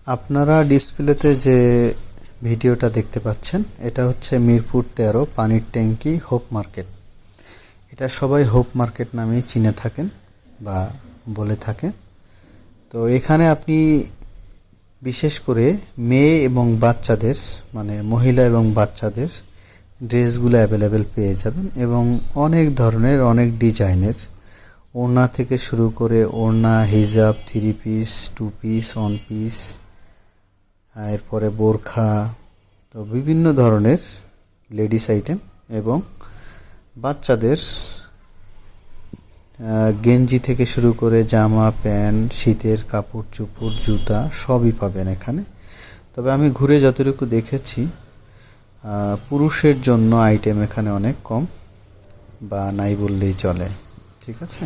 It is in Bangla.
আপনারা ডিসপ্লেতে যে ভিডিওটা দেখতে পাচ্ছেন এটা হচ্ছে মিরপুর 13 পানির ট্যাঙ্কি হোপ মার্কেট। এটা সবাই হোপ মার্কেট নামেই চিনে থাকেন বা বলে থাকে। তো এখানে আপনি বিশেষ করে মেয়ে এবং বাচ্চাদের মানে মহিলা এবং বাচ্চাদের ড্রেসগুলো অ্যাভেলেবেল পেয়ে যাবেন এবং অনেক ধরনের অনেক ডিজাইনের ওড়না থেকে শুরু করে ওড়না, হিজাব, 3 পিস, 2 পিস, 1 পিস, এরপরে বোরখা, তো বিভিন্ন ধরনের লেডিস আইটেম এবং বাচ্চাদের গেঞ্জি থেকে শুরু করে জামা, প্যান্ট, শীতের কাপড় চোপড়, জুতা সবই পাবেন এখানে। তবে আমি ঘুরে যতটুকু দেখেছি পুরুষের জন্য আইটেম এখানে অনেক কম বা নাই বললেই চলে। ঠিক আছে।